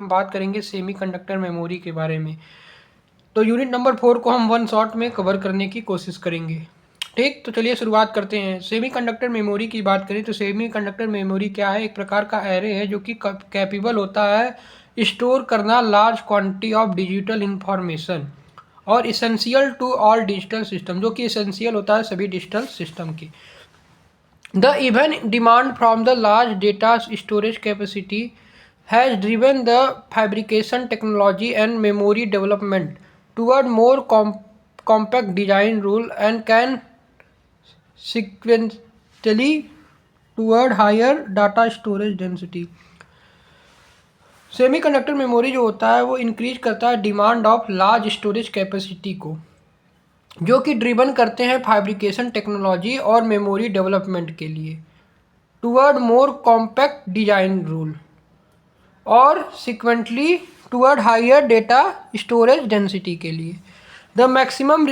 बात करेंगे semiconductor memory के बारे में। तो यूनिट नंबर 4 को हम वन शॉट में कवर करने की कोशिश करेंगे। ठीक, तो चलिए शुरुआत करते हैं। सेमीकंडक्टर मेमोरी की बात करें तो सेमीकंडक्टर मेमोरी क्या है? एक प्रकार का एरे है जो कि कैपेबल होता है स्टोर करना large quantity of digital information और essential to all digital system, जो कि इसेंशियल होता है सभी डिजिटल सिस्टम की। The even demand from the large data storage capacity has driven the fabrication technology and memory development toward more compact design rule and can sequentially toward higher data storage density। Semiconductor memory जो होता है वो increase करता है demand of large storage capacity को, जो कि driven करते हैं फैब्रिकेशन टेक्नोलॉजी और मेमोरी डेवलपमेंट के लिए toward more compact design rule और subsequently toward higher data storage density के लिए। The maximum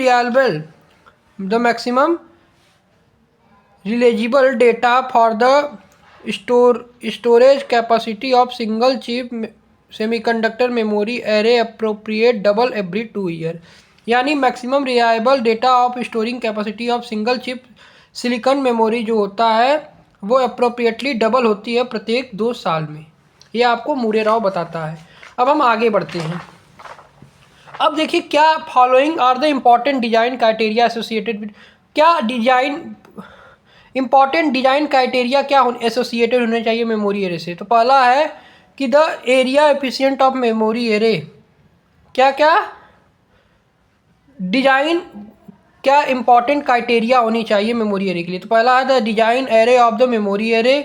realisable data for the storage capacity of single chip semiconductor memory array appropriate double every 2 year. यानी maximum reliable data of storing capacity of single chip silicon memory जो होता है वो appropriately double होती है प्रत्येक 2 साल में। ये आपको मूरे राव बताता है। अब हम आगे बढ़ते हैं। अब देखिए क्या following are the important design criteria associated with, क्या इम्पॉर्टेंट डिजाइन क्राइटेरिया क्या एसोसिएटेड होने चाहिए मेमोरी एरे से। तो पहला है कि the area efficient of memory array, क्या क्या डिजाइन क्या इंपॉर्टेंट क्राइटेरिया होनी चाहिए मेमोरी एरे के लिए। तो पहला है the design array of the memory array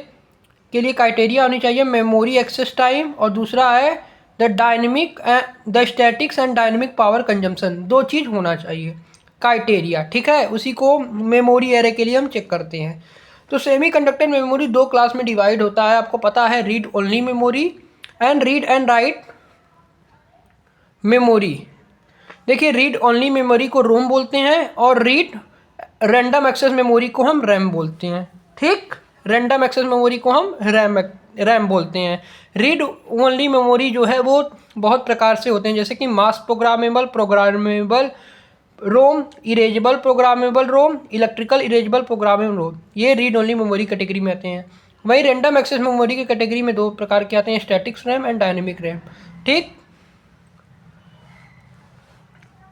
के लिए क्राइटेरिया होनी चाहिए मेमोरी एक्सेस टाइम, और दूसरा है the statics and dynamic power consumption. 2 चीज़ होना चाहिए क्राइटेरिया, ठीक है। उसी को मेमोरी एरे के लिए हम चेक करते हैं। तो सेमीकंडक्टर मेमोरी 2 क्लास में डिवाइड होता है, आपको पता है, read only memory and read and write memory. देखिए रीड ओनली मेमोरी को रोम बोलते हैं और रीड रैंडम एक्सेस मेमोरी को हम रैम बोलते हैं। ठीक, रैंडम एक्सेस मेमोरी को हम रैम बोलते हैं। रीड ओनली मेमोरी जो है वो बहुत प्रकार से होते हैं, जैसे कि mass programmable ROM, erasable programmable ROM, electrical erasable programmable ROM. ये रीड ओनली मेमोरी कैटेगरी में आते हैं। वही रैंडम एक्सेस मेमोरी की कैटेगरी में 2 प्रकार के आते हैं, statics RAM and dynamic RAM. ठीक,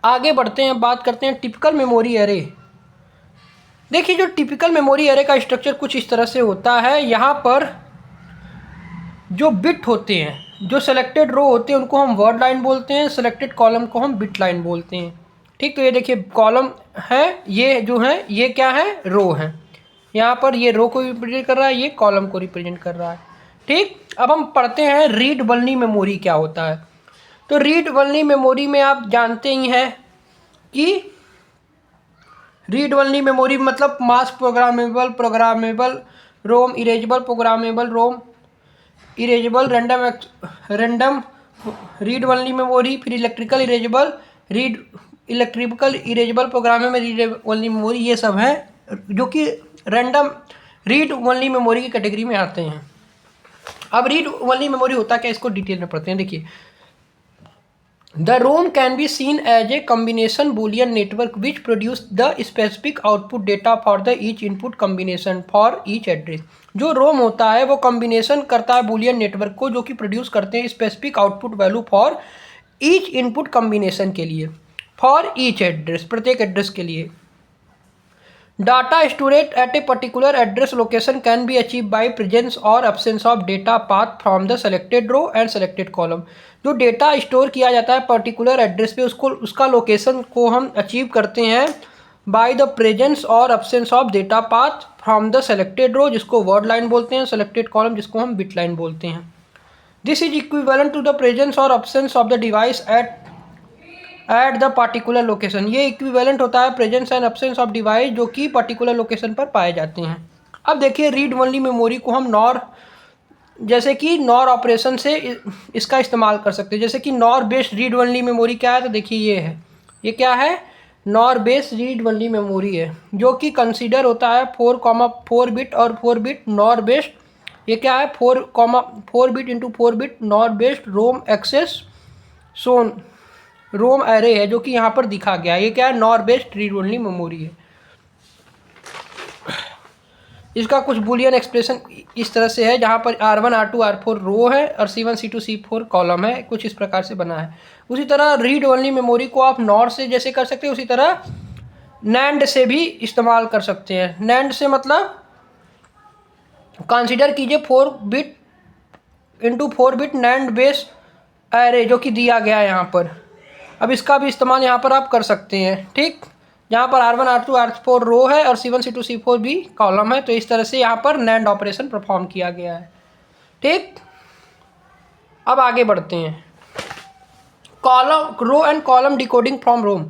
आगे बढ़ते हैं, बात करते हैं टिपिकल मेमोरी एरे। देखिए जो टिपिकल मेमोरी एरे का स्ट्रक्चर कुछ इस तरह से होता है। यहाँ पर जो बिट होते हैं, जो सेलेक्टेड रो होते हैं उनको हम वर्ड लाइन बोलते हैं, सेलेक्टेड कॉलम को हम बिट लाइन बोलते हैं। ठीक, तो ये देखिए कॉलम है, ये जो है ये क्या है, रो है। यहाँ पर ये रो को रिप्रेजेंट कर रहा है, ये कॉलम को रिप्रेजेंट कर रहा है। ठीक, अब हम पढ़ते हैं रीड ओनली मेमोरी क्या होता है। तो रीड ओनली मेमोरी में आप जानते ही हैं कि रीड ओनली मेमोरी मतलब mass programmable ROM, erasable programmable ROM, erasable random read only memory, फिर electrical erasable programmable read only memory. ये सब है जो कि रैंडम रीड ओनली मेमोरी की कैटेगरी में आते हैं। अब रीड ओनली मेमोरी होता क्या, इसको डिटेल में पढ़ते हैं। देखिए The ROM can be seen as a combination Boolean network which produce the specific output data for the each input combination for each address। जो ROM होता है वो कॉम्बिनेशन करता है बूलियन नेटवर्क को, जो कि प्रोड्यूस करते हैं specific output value for each input combination के लिए, फॉर ईच एड्रेस, प्रत्येक एड्रेस के लिए। Data stored at a particular address location can be achieved by presence or absence of data path from the selected row and selected column। जो data store किया जाता है particular address पे, उसका location को हम अचीव करते हैं बाय द प्रेजेंस और absence of data path from the selected row, जिसको वर्ड लाइन बोलते हैं, सेलेक्टेड कॉलम जिसको हम बिट लाइन बोलते हैं। This is equivalent to the presence और absence of the device at the particular location. ये इक्विवेलेंट होता है presence and absence of device जो कि पर्टिकुलर लोकेशन पर पाए जाते हैं। अब देखिए रीड ओनली मेमोरी को हम जैसे कि नॉर ऑपरेशन से इसका इस्तेमाल कर सकते हैं। जैसे कि nor based read only memory क्या है, तो देखिए ये है, ये क्या है, nor based read only memory है, जो कि कंसीडर होता है 4 बिट और 4 बिट नॉर बेस्ड ये क्या है, 4 bit into 4 bit NOR based ROM access shown ROM array है, जो कि यहाँ पर दिखा गया है। ये क्या है, nor based read only memory है। इसका कुछ बुलियन एक्सप्रेशन इस तरह से है, जहाँ पर R1 R2 R4 रो है और C1 C2 C4 कॉलम है। कुछ इस प्रकार से बना है। उसी तरह रीड ओनली मेमोरी को आप नॉर से जैसे कर सकते हैं, उसी तरह नैंड से भी इस्तेमाल कर सकते हैं। नैंड से मतलब कंसीडर कीजिए 4 bit into 4 bit NAND base array जो कि दिया गया है यहाँ पर। अब इसका भी इस्तेमाल यहाँ पर आप कर सकते हैं, ठीक। यहाँ पर R1 R2 R4 रो है और C1 C2 C4 भी कॉलम है। तो इस तरह से यहाँ पर नैंड ऑपरेशन परफॉर्म किया गया है, ठीक। अब आगे बढ़ते हैं। Column row and column decoding from ROM.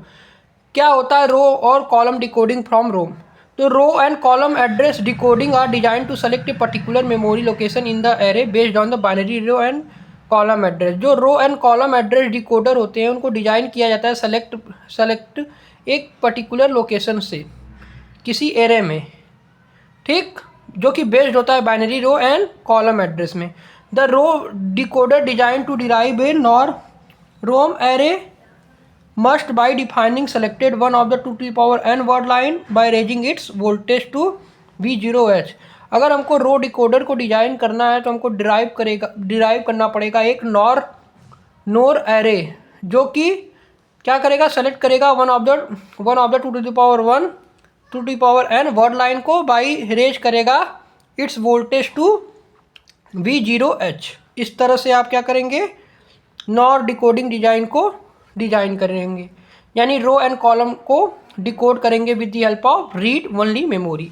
क्या होता है रो और कॉलम डिकोडिंग फ्रॉम रोम? तो row and column address decoding are design to select a particular memory location in the array based on the binary row and column address. जो row and column address decoder होते हैं उनको design किया जाता है select एक particular location से किसी एरे में, ठीक, जो कि बेस्ड होता है binary row and column address में। The row decoder design to derive a NOR ROM array must by defining selected one of the 2 to the power n word line by raising its voltage to V0H। अगर हमको row decoder को design करना है तो हमको derive करना पड़ेगा एक नोर एरे, जो कि क्या करेगा, सेलेक्ट करेगा one of the 2 to the power 1 2 to the power n word line को बाई रेज करेगा इट्स वोल्टेज टू V0H। इस तरह से आप क्या करेंगे, नॉर डिकोडिंग डिजाइन को डिजाइन करेंगे, यानी रो एंड कॉलम को डिकोड करेंगे with the help of read only memory.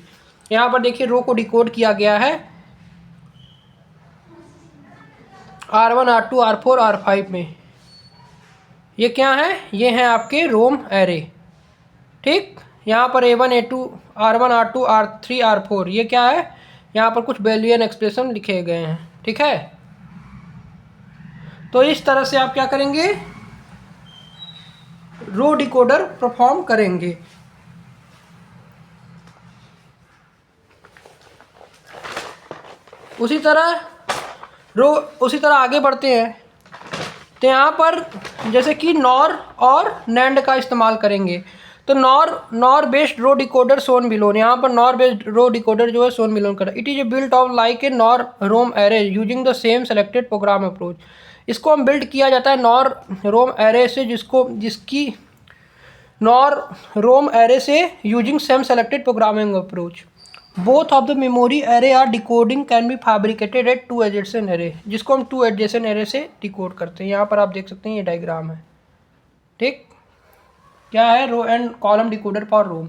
यहाँ पर देखिए रो को डिकोड किया गया है R1 R2 R4 R5 में। ये क्या है, ये हैं आपके रोम एरे, ठीक। यहाँ पर A1 A2 R1 R2 R3 R4 ये क्या है, यहाँ पर कुछ बुलियन एक्सप्रेशन लिखे गए हैं, ठीक है। तो इस तरह से आप क्या करेंगे, रो डिकोडर परफॉर्म करेंगे। उसी तरह आगे बढ़ते हैं। तो यहाँ पर जैसे कि नॉर और नैंड का इस्तेमाल करेंगे। तो नॉर बेस्ड रो डिकोडर सोन बिलोन, यहाँ पर नॉर बेस्ड रो डिकोडर जो है सोन बिलोन कर, it is a built of like a NOR ROM array using the same selected program approach. इसको हम बिल्ड किया जाता है नॉर रोम एरे से, जिसकी नॉर रोम एरे से using same selected programming approach. Both of the memory array are decoding can be fabricated at 2 adjacent array, जिसको हम 2 एडजेसेंट एरे से डिकोड करते हैं। यहाँ पर आप देख सकते हैं ये डायग्राम है, ठीक। क्या है, row and column decoder for ROM.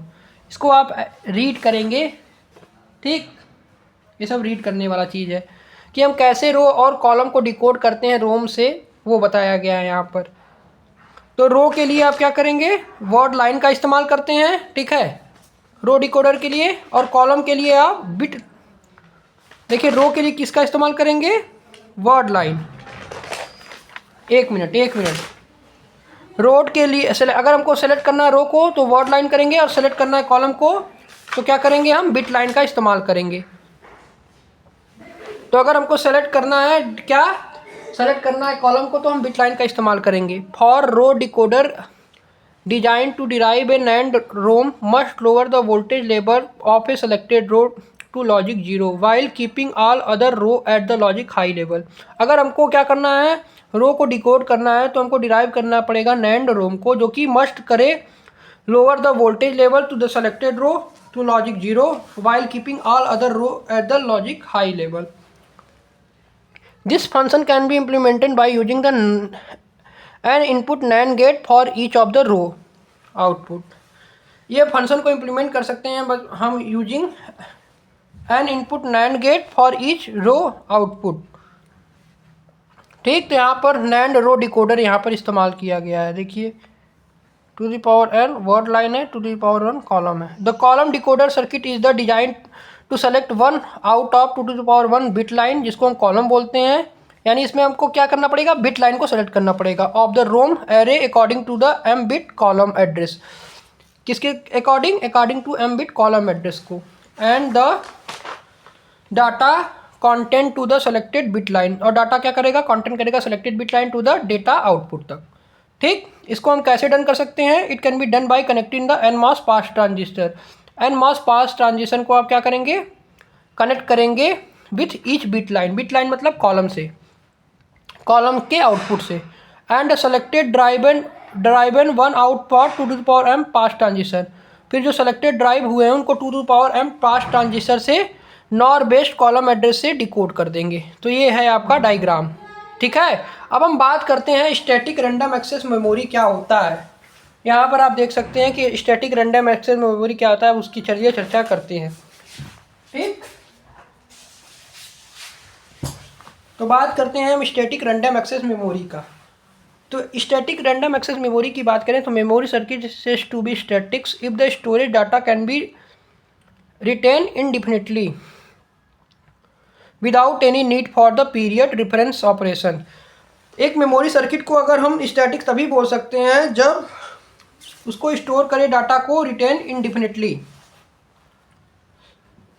इसको आप रीड करेंगे, ठीक। ये सब रीड करने वाला चीज़ है कि हम कैसे रो और कॉलम को डिकोड करते हैं रोम से, वो बताया गया है यहाँ पर। तो रो के लिए आप क्या करेंगे, वर्ड लाइन का इस्तेमाल करते हैं, ठीक है, रो डिकोडर के लिए। और कॉलम के लिए आप बिट, देखिए रो के लिए किसका इस्तेमाल करेंगे, वर्ड लाइन। एक मिनट रोड के लिए अगर हमको सेलेक्ट करना है रो को तो वर्ड लाइन करेंगे, और सेलेक्ट करना है कॉलम को तो क्या करेंगे, हम बिट लाइन का इस्तेमाल करेंगे। तो अगर हमको सेलेक्ट करना है कॉलम को तो हम बिट लाइन का इस्तेमाल करेंगे। For row decoder design to derive a NAND ROM must lower the voltage level of a selected row to logic 0 while keeping all other row at the logic high level. अगर हमको क्या करना है, रो को decode करना है तो हमको डिराइव करना पड़ेगा नैंड रोम को, जो कि मस्ट करे lower the voltage level to the selected row to logic 0 while keeping all other row at the logic high level. This function can be implemented by using an input NAND gate for each of the row output। ये function को implement कर सकते हैं बस हम using n input NAND gate for each row output, ठीक। तो यहाँ पर NAND रो डिकोडर यहाँ पर इस्तेमाल किया गया है। देखिए 2 to the power n word line है, 2 to the power 1 कॉलम है। The column decoder circuit is the design to select one out of 2 to the power 1 bit line, जिसको हम कॉलम बोलते हैं। यानी इसमें हमको क्या करना पड़ेगा, बिट लाइन को सेलेक्ट करना पड़ेगा of the ROM array according to the m bit column address. किसके according to m bit column address को। And the data content to the selected bit line, और डाटा क्या करेगा, कंटेंट करेगा selected bit line to the data output तक। ठीक, इसको हम कैसे डन कर सकते हैं, it can be done by connecting the NMOS pass transistor. NMOS pass transition को आप क्या करेंगे, कनेक्ट करेंगे विथ ईच बिट लाइन मतलब कॉलम से, कॉलम के आउटपुट से, and selected driven one out part to the power M pass transistor. फिर जो सेलेक्टेड ड्राइव हुए हैं उनको to the power M pass transistor से नॉर बेस्ड कॉलम एड्रेस से डिकोड कर देंगे। तो ये है आपका डायग्राम। ठीक है, अब हम बात करते हैं स्टैटिक रैंडम एक्सेस मेमोरी क्या होता है। यहाँ पर आप देख सकते हैं कि स्टैटिक रैंडम एक्सेस मेमोरी क्या होता है, उसकी चलिए चर्चा करते हैं। ठीक, तो बात करते हैं हम स्टैटिक रैंडम एक्सेस मेमोरी का। तो स्टैटिक रैंडम एक्सेस मेमोरी की बात करें तो memory circuit says to be statics if the storage data can be retain indefinitely without any need for the period reference operation. एक मेमोरी सर्किट को अगर हम स्टैटिक तभी बोल सकते हैं जब उसको स्टोर करे डाटा को retain indefinitely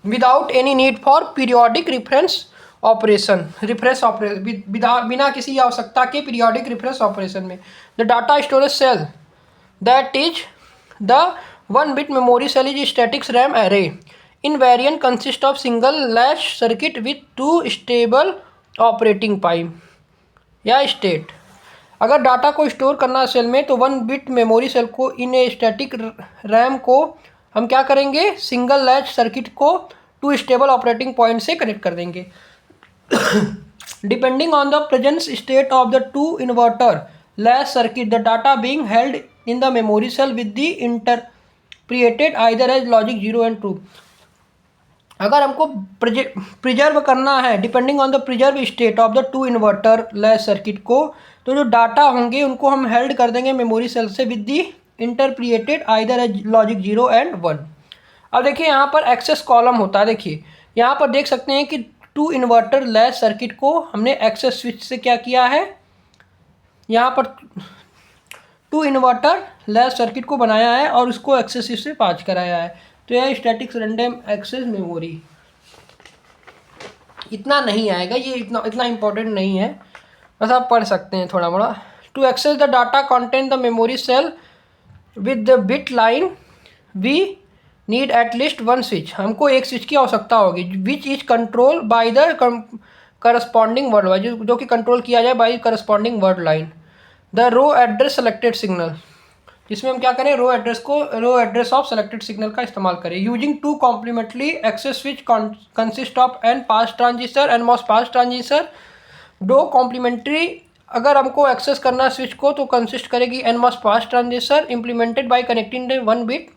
without any need for periodic reference operation, बिना किसी आवश्यकता के पीरियोडिक रेफरेंस ऑपरेशन में। The data storage cell that is the 1 bit memory cell is static RAM array invariant consist of single latch circuit with 2 stable operating pipe या state. अगर data को store करना cell में तो 1 bit memory cell को इन a static RAM को हम क्या करेंगे, सिंगल लैच सर्किट को 2 स्टेबल ऑपरेटिंग पॉइंट से कनेक्ट कर देंगे। Depending on the present state of the 2 inverter latch circuit, the data being held in the memory cell with the interpreted either as logic 0 and true। अगर हमको preserve करना है depending on the preserve state of the 2 inverter latch circuit को, तो जो data होंगे उनको हम हेल्ड कर देंगे मेमोरी सेल से with the interpreted either as logic 0 and 1। अब देखिए यहाँ पर एक्सेस कॉलम होता है। देखिए यहाँ पर देख सकते हैं कि 2 इन्वर्टर लैच सर्किट को हमने एक्सेस स्विच से क्या किया है, यहाँ पर 2 इन्वर्टर लैच सर्किट को बनाया है और उसको एक्सेस स्विच से पास कराया है। तो यह स्टैटिक रैंडम एक्सेस मेमोरी। इतना नहीं आएगा, ये इतना इम्पोर्टेंट नहीं है, बस आप पढ़ सकते हैं थोड़ा मोड़ा। To access the data content the memory cell with the bit line we need at least 1 switch. हमको एक स्विच की आवश्यकता होगी which is control by the corresponding word wise, जो कि कंट्रोल किया जाए by corresponding word line. The row address selected signal, जिसमें हम क्या करें, row address of selected signal का इस्तेमाल करें। Using 2 complementary access switch consist of N pass transistor and MOS pass transistor. 2 complementary अगर हमको एक्सेस करना स्विच को तो कंसिस्ट करेगी n MOS pass transistor implemented by connecting the 1 bit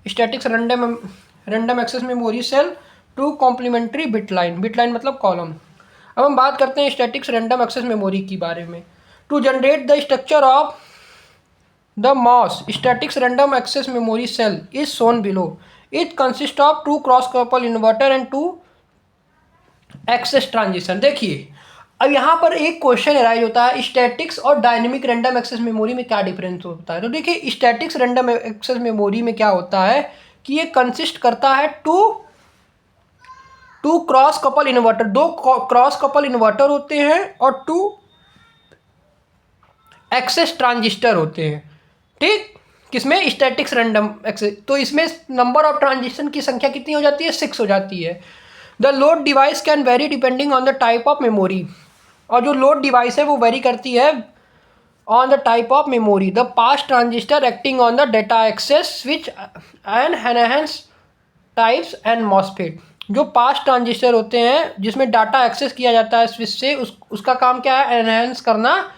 static random access memory cell to complementary bit line मतलब column. अब हम बात करते हैं स्टैटिक रैंडम एक्सेस मेमोरी के बारे में। To generate the structure of the MOS static random access memory cell is shown below. It consist of 2 cross couple inverter and 2 access transition. देखिए अब यहाँ पर एक क्वेश्चन अराइज होता है, स्टैटिक्स और डायनेमिक रैंडम एक्सेस मेमोरी में क्या डिफरेंस होता है। तो देखिए स्टैटिक्स रैंडम एक्सेस मेमोरी में क्या होता है कि ये कंसिस्ट करता है 2 cross couple inverter, 2 cross couple inverter होते हैं और 2 एक्सेस ट्रांजिस्टर होते हैं। ठीक, किसमें, स्टैटिक्स रैंडम एक्सेस। तो इसमें नंबर ऑफ ट्रांजिशन की संख्या कितनी हो जाती है, 6 हो जाती है। The load device can vary depending on the type of memory, और जो लोड डिवाइस है वो वेरी करती है on the type of memory. The pass transistor acting on the data access switch and enhance types and MOSFET. जो pass transistor होते हैं जिसमें डाटा एक्सेस किया जाता है स्विच से, उसका काम क्या है, एनहांस करना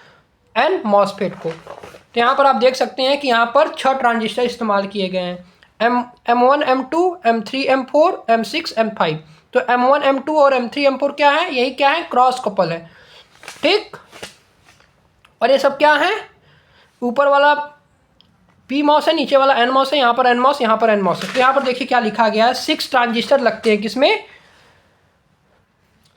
एंड मॉसफेट को। तो यहाँ पर आप देख सकते हैं कि यहाँ पर 6 ट्रांजिस्टर इस्तेमाल किए गए हैं, M1 M2 M3 M4 M6 M5। तो M1 M2 और M3 M4 क्या है, यही क्या है, क्रॉस कपल है। ठीक, और ये सब क्या है, ऊपर वाला पी मॉस है, नीचे वाला एन मॉस है, यहाँ पर एन मॉस, यहाँ पर एन मॉस है। तो यहाँ पर देखिए क्या लिखा गया है, 6 ट्रांजिस्टर लगते हैं किसमें,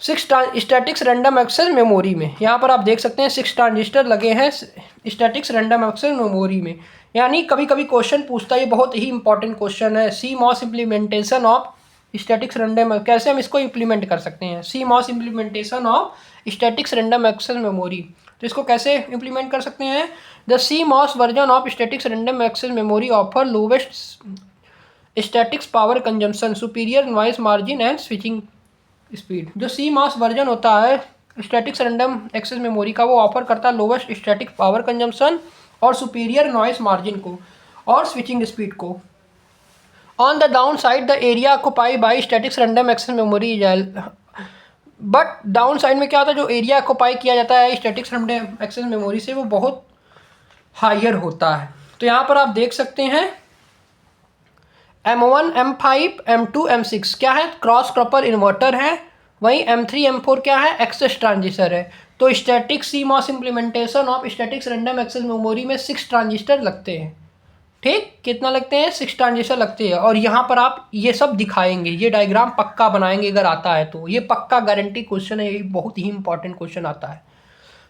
6 स्टैटिक्स रैंडम एक्सेस मेमोरी में। यहाँ पर आप देख सकते हैं 6 ट्रांजिस्टर लगे हैं स्टैटिक्स रैंडम एक्सेस मेमोरी में। यानी कभी कभी क्वेश्चन पूछता है, ये बहुत ही इंपॉर्टेंट क्वेश्चन है, CMOS implementation of statics random, कैसे हम इसको इम्प्लीमेंट कर सकते हैं, CMOS implementation of statics random access memory. तो इसको कैसे इम्प्लीमेंट कर सकते हैं, the CMOS version of statics random access memory offer lowest statics power consumption, superior noise margin and switching speed. जो CMOS वर्जन होता है स्टैटिक्स रैंडम एक्सेस मेमोरी का, वो ऑफर करता है लोवेस्ट स्टैटिक पावर कंजम्पशन और सुपीरियर नॉइस मार्जिन को और स्विचिंग स्पीड को। On the down side the area occupy by statics random access memory is, but down side में क्या होता है, जो एरिया ऑक्युपाई किया जाता है स्टैटिक्स रैंडम एक्सेस मेमोरी से वो बहुत हायर होता है। तो यहाँ पर आप देख सकते हैं M1 M5 M2 M6 क्या है, क्रॉस क्रॉपर इन्वर्टर है, वहीं M3 M4 क्या है, एक्सेस ट्रांजिस्टर है। तो static CMOS implementation of statics random access memory में 6 ट्रांजिस्टर लगते हैं। ठीक, कितना लगते हैं, 6 ट्रांजिस्टर लगते हैं। और यहाँ पर आप ये सब दिखाएंगे, ये डायग्राम पक्का बनाएंगे अगर आता है तो, ये पक्का गारंटी क्वेश्चन है, ये बहुत ही इंपॉर्टेंट क्वेश्चन आता है।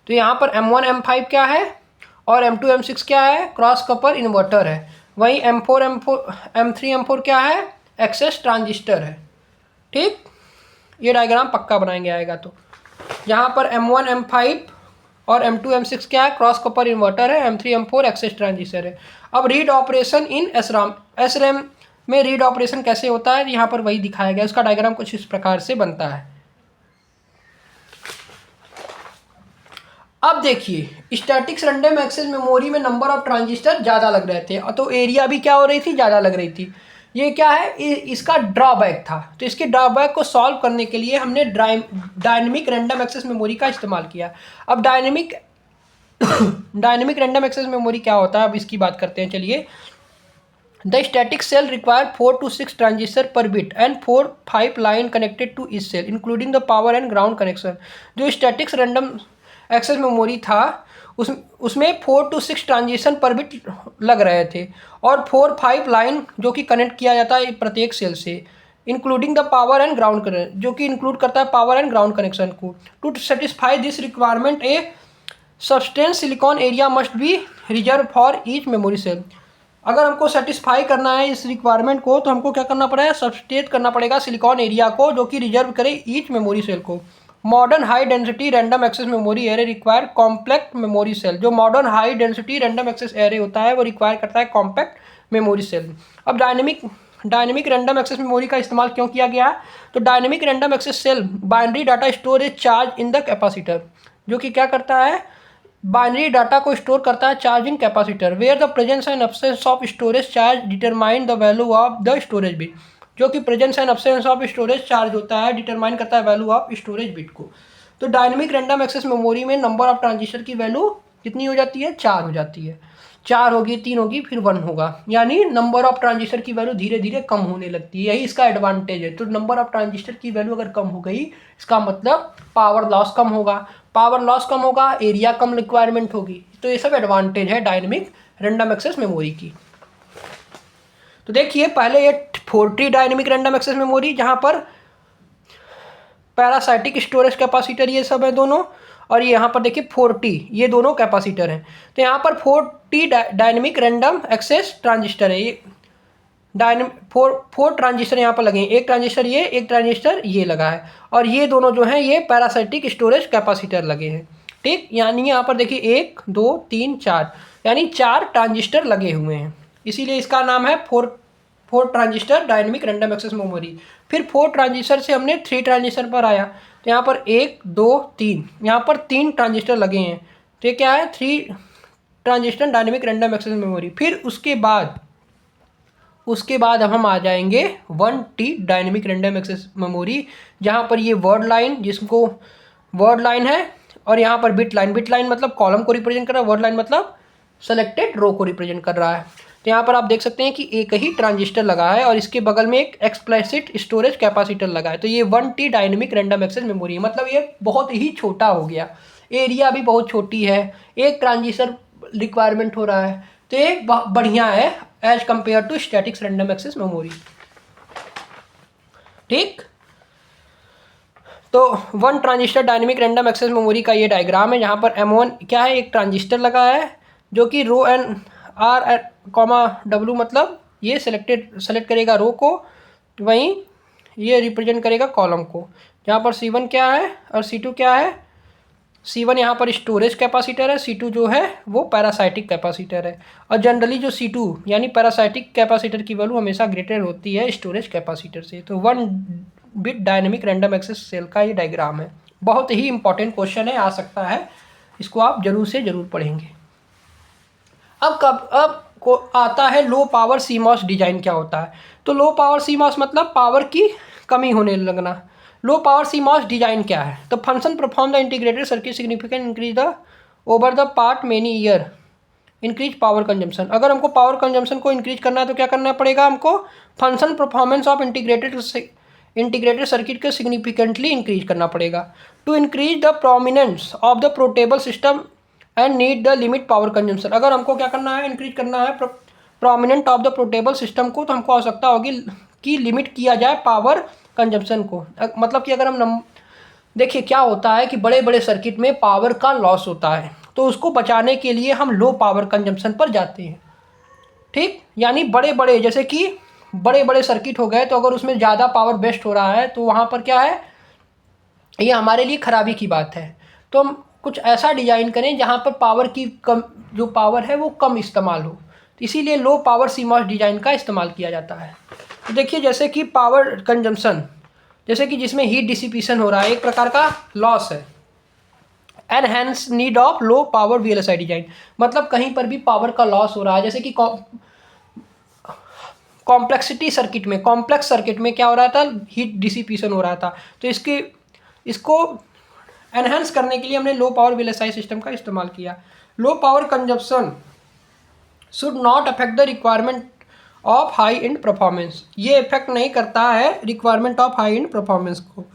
तो यहाँ पर M1 M5 क्या है और M2 M6 क्या है, क्रॉस कपर इन्वर्टर है। वहीं M3 M4 क्या है, एक्सेस ट्रांजिस्टर है। ठीक, ये डायग्राम पक्का बनाएंगे आएगा तो। यहाँ पर M1 M5 और M2 M6 क्या है, क्रॉस कपर इन्वर्टर है, M3 M4 एक्सेस ट्रांजिस्टर है। अब रीड ऑपरेशन इन SRAM में रीड ऑपरेशन कैसे होता है, यहाँ पर वही दिखाया गया, उसका डायग्राम कुछ इस प्रकार से बनता है। अब देखिए स्टैटिक्स रैंडम एक्सेस मेमोरी में नंबर ऑफ ट्रांजिस्टर ज़्यादा लग रहे थे, तो एरिया भी क्या हो रही थी, ज़्यादा लग रही थी। ये क्या है, इसका ड्रॉबैक था। तो इसके ड्रॉबैक को सॉल्व करने के लिए हमने डायनेमिक रैंडम एक्सेस मेमोरी का इस्तेमाल किया। अब डायनेमिक रैंडम एक्सेस मेमोरी क्या होता है, अब इसकी बात करते हैं। चलिए, the static cell require 4 to 6 transistor per bit and 4-5 line connected to इस cell including the power and ground connection. जो स्टैटिक्स रैंडम एक्सेस मेमोरी था उसमें 4 to 6 ट्रांजिशन पर बिट लग रहे थे और 4-5 लाइन जो कि कनेक्ट किया जाता है प्रत्येक सेल से, including the power and ground connection, जो कि इंक्लूड करता है पावर एंड ग्राउंड कनेक्शन को। To satisfy this requirement a substance silicon area must be reserve for each memory cell. अगर हमको सेटिस्फाई करना है इस रिक्वायरमेंट को तो हमको क्या करना पड़ेगा, सब्सटेट करना पड़ेगा सिलिकॉन एरिया को जो कि रिजर्व करे ईच मेमोरी सेल को। Modern high density random access memory array require compact memory cell. जो modern high density random access array होता है वो रिक्वायर करता है कॉम्पैक्ट मेमोरी सेल। अब डायनेमिक रैंडम एक्सेस मेमोरी का इस्तेमाल क्यों किया गया, तो dynamic random access cell binary data storage charge in the capacitor, जो कि क्या करता है, बाइनरी डाटा को स्टोर करता है charging capacitor, where the presence and absence of storage charge determine the value of the storage bit. जो कि presence and absence of storage charge होता है डिटरमाइन करता है वैल्यू ऑफ स्टोरेज बिट को। तो डायनेमिक रैंडम एक्सेस मेमोरी में number of transistor की वैल्यू कितनी हो जाती है, 4 हो जाती है। 4 होगी, 3 होगी, फिर 1 होगा, यानी नंबर ऑफ ट्रांजिस्टर की वैल्यू धीरे धीरे कम होने लगती है। यही इसका एडवांटेज है। तो नंबर ऑफ ट्रांजिस्टर की वैल्यू अगर कम हो गई इसका मतलब पावर लॉस कम होगा, पावर लॉस कम होगा, एरिया कम रिक्वायरमेंट होगी। तो ये सब एडवांटेज है डायनेमिक रैंडम एक्सेस मेमोरी की। तो देखिए पहले ये 40 डायनेमिक रैंडम एक्सेस मेमोरी, जहाँ पर पैरासाइटिक स्टोरेज कैपेसिटर ये सब है दोनों, और ये यहाँ पर देखिए 40 ये दोनों कैपेसिटर हैं। तो यहाँ पर 40 डायनेमिक रैंडम एक्सेस ट्रांजिस्टर है। ये फोर ट्रांजिस्टर यहाँ पर लगे हैं, एक ट्रांजिस्टर ये, एक ट्रांजिस्टर ये लगा है, और ये दोनों जो हैं ये पैरासाइटिक स्टोरेज कैपेसिटर लगे हैं। ठीक, यानी यहाँ पर देखिए 1 2 3 4, यानी 4 ट्रांजिस्टर लगे हुए हैं, इसीलिए इसका नाम है four transistor dynamic random access memory. फिर 4 ट्रांजिस्टर से हमने 3 ट्रांजिस्टर पर आया, तो यहाँ पर 1 2 3, यहाँ पर 3 ट्रांजिस्टर लगे हैं, तो ये क्या है, 3 transistor dynamic random access memory. फिर उसके बाद अब हम आ जाएंगे 1T dynamic random access memory, जहाँ पर ये वर्ड लाइन, जिसको वर्ड लाइन है, और यहाँ पर बिट लाइन मतलब कॉलम को रिप्रेजेंट कर रहा है, वर्ड लाइन मतलब सेलेक्टेड रो को रिप्रेजेंट कर रहा है। तो यहाँ पर आप देख सकते हैं कि एक ही ट्रांजिस्टर लगा है और इसके बगल में एक एक्सप्लिसिट स्टोरेज कैपेसिटर लगा है। तो ये 1T dynamic random access memory है, मतलब ये बहुत ही छोटा हो गया, एरिया भी बहुत छोटी है, एक ट्रांजिस्टर रिक्वायरमेंट हो रहा है, तो ये बढ़िया है as compare to statics random access memory. ठीक, तो 1 transistor dynamic random access memory का ये डायग्राम है, जहाँ पर M1 क्या है, एक ट्रांजिस्टर लगा है जो कि रो एन R, W मतलब ये सेलेक्ट करेगा रो को, वहीं ये रिप्रेजेंट करेगा कॉलम को, जहाँ पर C1 क्या है और C2 क्या है। C1 यहाँ पर स्टोरेज कैपेसिटर है, C2 जो है वो पैरासाइटिक कैपेसिटर है। और जनरली जो C2 यानी पैरासाइटिक कैपेसिटर की वैल्यू हमेशा ग्रेटर होती है स्टोरेज कैपेसिटर से। तो 1 bit dynamic random access cell का ये डायग्राम है। बहुत ही इंपॉर्टेंट क्वेश्चन है, आ सकता है, इसको आप जरूर से जरूर पढ़ेंगे। अब को आता है लो पावर CMOS डिजाइन क्या होता है। तो लो पावर CMOS मतलब पावर की कमी होने लगना। लो पावर CMOS डिजाइन क्या है। तो function perform the integrated circuit significant increase the over the part many year increase power consumption. अगर हमको पावर कंजम्पशन को इंक्रीज करना है तो क्या करना पड़ेगा हमको, function performance of integrated circuit को सिग्निफिकेंटली इंक्रीज करना पड़ेगा। To increase the prominence of the portable system and need the limit power consumption. अगर हमको क्या करना है, इंक्रीज करना है prominent of the portable system को, तो हमको आवश्यकता होगी कि लिमिट किया जाए पावर कंजम्पशन को। मतलब कि अगर हम देखिए क्या होता है कि बड़े बड़े सर्किट में पावर का लॉस होता है, तो उसको बचाने के लिए हम लो पावर कंजम्पशन पर जाते हैं। ठीक, यानी बड़े बड़े जैसे कि बड़े बड़े सर्किट हो गए, तो अगर उसमें ज़्यादा पावर वेस्ट हो रहा है तो वहाँ पर क्या है, ये हमारे लिए खराबी की बात है। तो हम कुछ ऐसा डिज़ाइन करें जहाँ पर पावर की कम, जो पावर है वो कम इस्तेमाल हो। तो इसीलिए लो पावर CMOS डिज़ाइन का इस्तेमाल किया जाता है। तो देखिए जैसे कि पावर कंजम्पशन, जैसे कि जिसमें हीट डिसिपेशन हो रहा है, एक प्रकार का लॉस है। And hence need of low power VLSI design, मतलब कहीं पर भी पावर का लॉस हो रहा है। जैसे कि कॉम्प्लेक्सिटी सर्किट में, कॉम्प्लेक्स सर्किट में क्या हो रहा था, हीट डिसिपेशन हो रहा था। तो इसको एनहेंस करने के लिए हमने लो पावर VLSI सिस्टम का इस्तेमाल किया। Low power consumption should not affect the requirement of high and performance, ये इफेक्ट नहीं करता है requirement of high and performance को।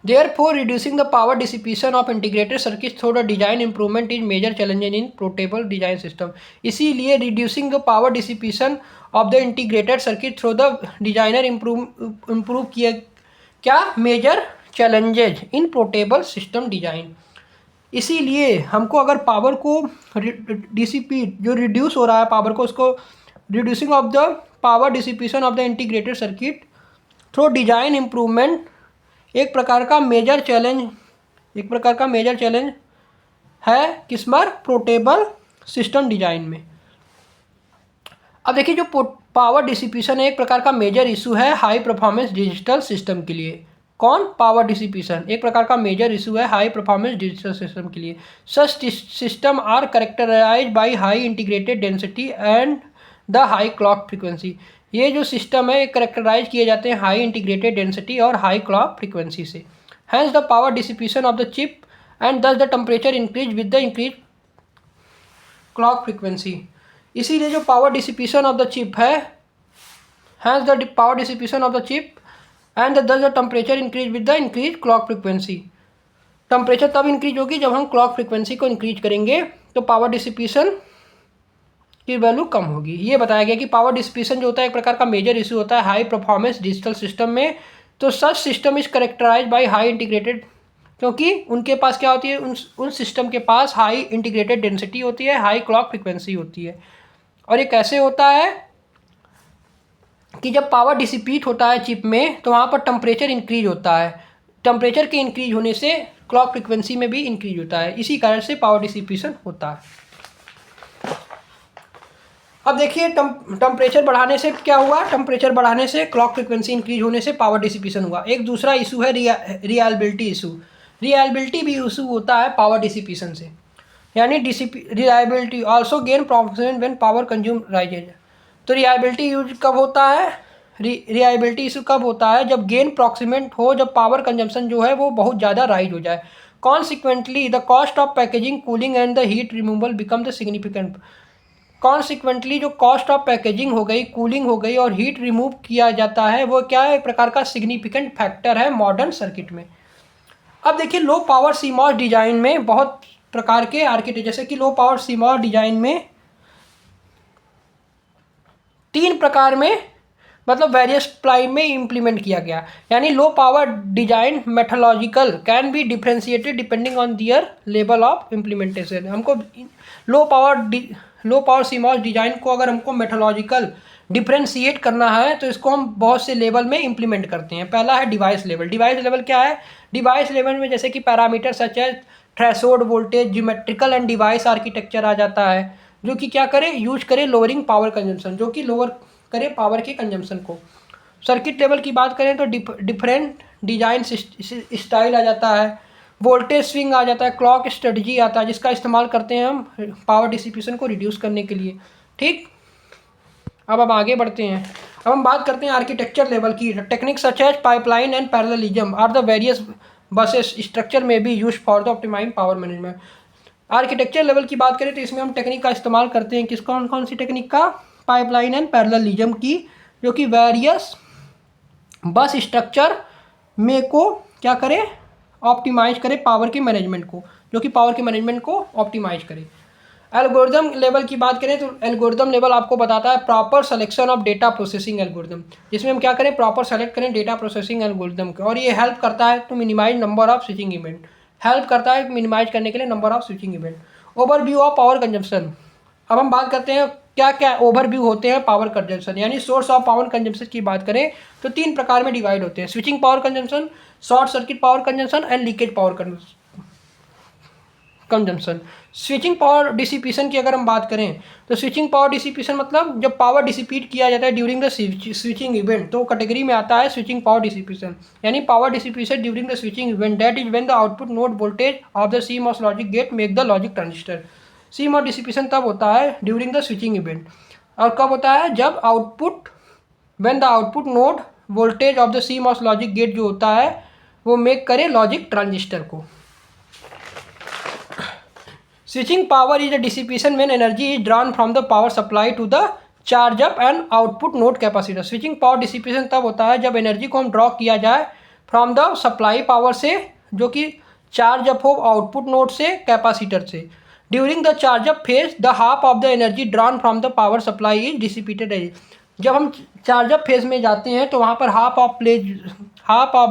Therefore, reducing the power dissipation of integrated circuits through the design improvement is major challenge in portable design system. इसीलिए reducing the power dissipation of the integrated circuit through the designer improve किया क्या major challenges in portable system design। इसीलिए हमको अगर power को dissipate, जो reduce हो रहा है पावर को, उसको reducing of the power dissipation of the integrated circuit through design improvement एक प्रकार का मेजर चैलेंज है किसमर, पोर्टेबल सिस्टम डिजाइन में। अब देखिए जो पावर डिसिपेशन है एक प्रकार का मेजर इशू है हाई परफॉर्मेंस डिजिटल सिस्टम के लिए। कौन, पावर डिसिपेशन एक प्रकार का मेजर इशू है हाई परफॉर्मेंस डिजिटल सिस्टम के लिए। Such system are characterize by high integrated density and the high clock frequency. ये जो सिस्टम है कैरेक्टराइज किए जाते हैं हाई इंटीग्रेटेड डेंसिटी और हाई क्लॉक फ्रीक्वेंसी से। Hence the power dissipation of the chip and thus the temperature increase with the increase clock frequency. इसीलिए जो power dissipation of the chip है, hence the power dissipation of the chip and thus the temperature increase with the increase clock frequency. Temperature तब increase होगी जब हम clock frequency को increase करेंगे, तो पावर डिसिपेशन की वैल्यू कम होगी। ये बताया गया कि पावर डिसिपेशन जो होता है एक प्रकार का मेजर इशू होता है हाई परफॉर्मेंस डिजिटल सिस्टम में। तो such system is characterize by high integrated, क्योंकि उनके पास क्या होती है, उन सिस्टम के पास हाई इंटीग्रेटेड डेंसिटी होती है, हाई क्लॉक फ्रीक्वेंसी होती है। और ये कैसे होता है कि जब पावर डिसिपेट होता है चिप में तो वहाँ पर टेम्परेचर इंक्रीज होता है। टेम्परेचर के इंक्रीज होने से क्लॉक फ्रीक्वेंसी में भी इंक्रीज होता है, इसी कारण से पावर डिसिपेशन होता है। अब देखिए टेम्परेचर बढ़ाने से क्या हुआ, टेम्परेचर बढ़ाने से क्लॉक फ्रीक्वेंसी इंक्रीज होने से पावर डिसिपेशन हुआ। एक दूसरा इशू है रिलायबिलिटी इशू। रिलायबिलिटी भी इशू होता है पावर डिसिपेशन से, यानी reliability also gain profitable when power consume rises. तो रिलायबिलिटी यूज कब होता है, रिलायबिलिटी इशू कब होता है, जब गेन प्रॉक्सिमेट हो, जब पावर कंजम्पशन जो है वो बहुत ज़्यादा राइज हो जाए। Consequently the cost of packaging cooling and the heat removal become the significant. Consequently जो कॉस्ट ऑफ पैकेजिंग हो गई, कूलिंग हो गई और हीट रिमूव किया जाता है, वो क्या है, एक प्रकार का सिग्निफिकेंट फैक्टर है मॉडर्न सर्किट में। अब देखिए लो पावर CMOS डिजाइन में बहुत प्रकार के आर्किटेक्चर, जैसे कि लो पावर CMOS डिजाइन में 3 प्रकार में मतलब वेरियस टाइप में इम्प्लीमेंट किया गया। यानी low power design methodological can be differentiated depending on their level of implementation. हमको लो पावर CMOS डिजाइन को अगर हमको मेथोलॉजिकल डिफ्रेंशिएट करना है तो इसको हम बहुत से लेवल में इम्प्लीमेंट करते हैं। पहला है डिवाइस लेवल। डिवाइस लेवल क्या है? डिवाइस लेवल में जैसे कि पैरामीटर सच है threshold voltage, geometrical and device architecture आ जाता है, जो कि क्या करे, यूज करे लोअरिंग पावर कंजम्पशन, जो कि लोअर करे पावर के कंजम्पशन को। सर्किट लेवल की बात करें तो डिफरेंट डिजाइन स्टाइल आ जाता है, वोल्टेज स्विंग आ जाता है, क्लॉक स्ट्रेटजी आता है, जिसका इस्तेमाल करते हैं हम पावर डिसिपेशन को रिड्यूस करने के लिए। ठीक, अब हम आगे बढ़ते हैं। अब हम बात करते हैं आर्किटेक्चर लेवल की। Technique such as pipeline and parallelism are the various buses structure में be use for the optimize power management. Architecture level की बात करें तो इसमें हम टेक्निक का इस्तेमाल करते हैं। किस कौन कौन सी टेक्निक का? पाइपलाइन एंड पैरेललिज्म की, जो कि वेरियस बस स्ट्रक्चर में को क्या करे, ऑप्टिमाइज करे पावर के मैनेजमेंट को, जो कि पावर के मैनेजमेंट को ऑप्टिमाइज करे। एल्गोरिदम लेवल की बात करें तो एल्गोरिदम लेवल आपको बताता है proper selection of data processing algorithm, जिसमें हम क्या करें, प्रॉपर सेलेक्ट करें डेटा प्रोसेसिंग एल्गोरिदम को, और ये हेल्प करता है to minimise number of switching event, help करता है मिनिमाइज करने के लिए number of switching event. Overview of power consumption. अब हम बात करते हैं क्या क्या ओवरव्यू होते हैं पावर कंजम्पशन, यानी सोर्स ऑफ पावर कंजम्पशन की बात करें तो 3 प्रकार में डिवाइड होते हैं: switching power consumption, short circuit power consumption and leakage power consumption. Switching power dissipation की अगर हम बात करें तो स्विचिंग पावर डिसिपेशन मतलब जब पावर डिसिपेट किया जाता है ड्यूरिंग द स्विचिंग इवेंट, तो कैटेगरी में आता है स्विचिंग पावर डिसिपेशन, यानी power dissipation during the switching event, that is when the output node voltage of the CMOS logic gate make the logic transistor. CMOS dissipation तब होता है during the switching event, और कब होता है, जब output when the output node voltage of the CMOS logic gate जो होता है वो मेक करे लॉजिक ट्रांजिस्टर को। Switching power is a dissipation when energy is drawn from the power supply to the charge up and output node capacitor। Switching power dissipation तब होता है जब एनर्जी को हम ड्रॉ किया जाए फ्रॉम द सप्लाई पावर से, जो कि चार्ज अप हो आउटपुट नोड से, कैपेसिटर से। During the charge up phase the half of the energy drawn from the power supply is dissipated. जब हम चार्ज अप फेज में जाते हैं तो वहाँ पर हाफ ऑफ